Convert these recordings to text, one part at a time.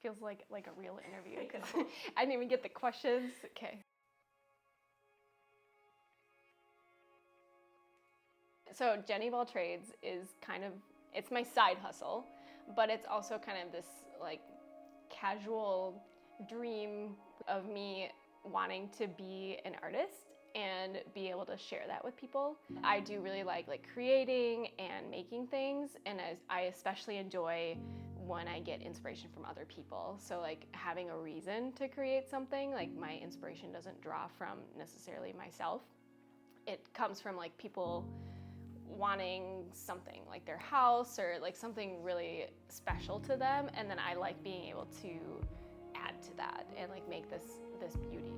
feels like a real interview because I didn't even get the questions. Okay. So Jenny of all trades is it's my side hustle, but it's also kind of this like casual dream of me wanting to be an artist and be able to share that with people. I do really like creating and making things, and I especially enjoy when I get inspiration from other people. So like having a reason to create something, like my inspiration doesn't draw from necessarily myself. It comes from like people wanting something like their house or like something really special to them, and then I like being able to add to that and like make this beauty.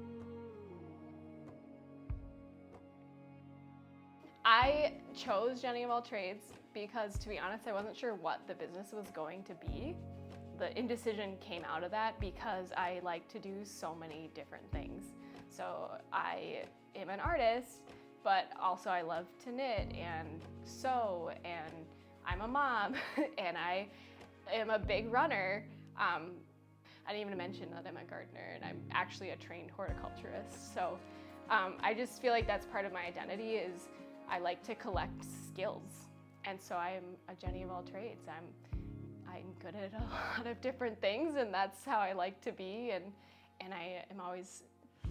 I chose Jenny of all trades because, to be honest, I wasn't sure what the business was going to be. The indecision came out of that because I like to do so many different things. So I am an artist, but also I love to knit and sew, and I'm a mom, and I am a big runner. I didn't even mention that I'm a gardener, and I'm actually a trained horticulturist. So I just feel like that's part of my identity is I like to collect skills. And so I'm a Jenny of all trades. I'm good at a lot of different things, and that's how I like to be, and I am always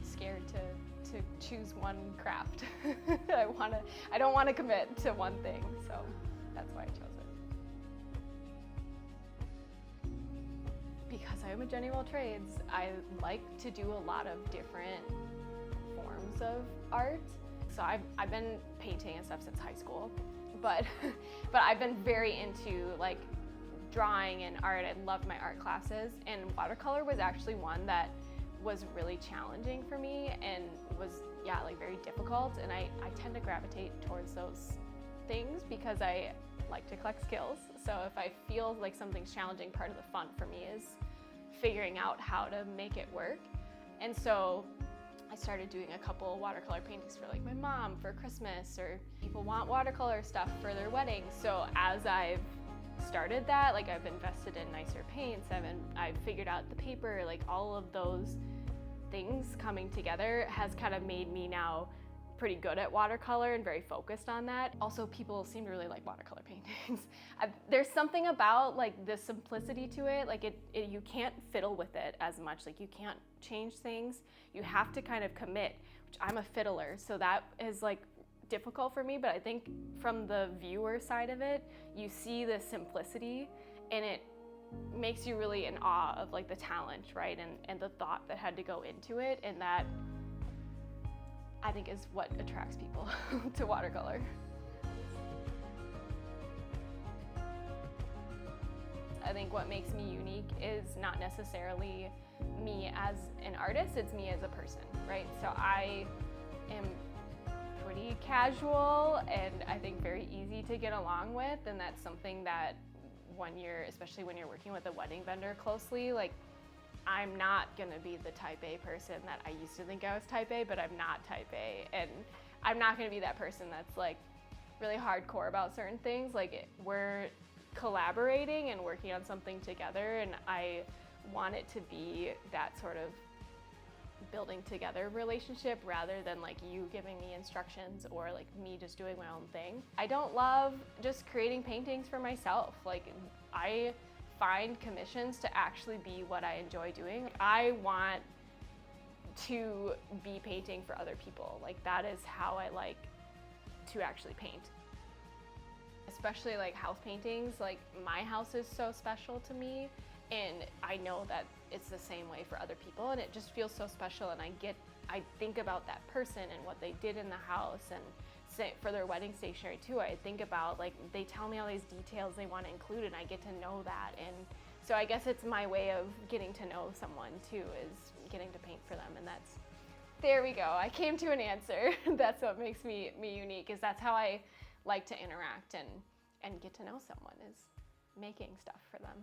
scared to choose one craft. I don't want to commit to one thing, so that's why I chose it. Because I am a Jenny of all trades, I like to do a lot of different forms of art. So I've been painting and stuff since high school, but I've been very into like drawing and art. I loved my art classes, and watercolor was actually one that was really challenging for me and was like very difficult, and I tend to gravitate towards those things because I like to collect skills. So if I feel like something's challenging, part of the fun for me is figuring out how to make it work. And so I started doing a couple watercolor paintings for like my mom for Christmas, or people want watercolor stuff for their weddings. So as I've started that, like I've invested in nicer paints, I've figured out the paper, like all of those things coming together has kind of made me now pretty good at watercolor and very focused on that. Also, people seem to really like watercolor paintings. There's something about like the simplicity to it, like you can't fiddle with it as much, like you can't change things. You have to kind of commit, which I'm a fiddler, so that is like difficult for me, but I think from the viewer side of it, you see the simplicity and it makes you really in awe of like the talent, right? And the thought that had to go into it, and that I think is what attracts people to watercolor. I think what makes me unique is not necessarily me as an artist, it's me as a person, right? So I am pretty casual and I think very easy to get along with, and that's something that especially when you're working with a wedding vendor closely, like I'm not gonna be the type A person that I used to think I was type A, but I'm not type A, and I'm not gonna be that person that's like really hardcore about certain things. Like we're collaborating and working on something together, and I want it to be that sort of building together relationship rather than like you giving me instructions or like me just doing my own thing. I don't love just creating paintings for myself. Like I find commissions to actually be what I enjoy doing. I want to be painting for other people. Like that is how I like to actually paint. Especially like house paintings, like my house is so special to me, and I know that it's the same way for other people, and it just feels so special, and I think about that person and what they did in the house, and for their wedding stationery too, I think about like they tell me all these details they want to include, and I get to know that, and so I guess it's my way of getting to know someone too, is getting to paint for them, and there we go. I came to an answer. That's what makes me unique, is that's how I like to interact and get to know someone, is making stuff for them.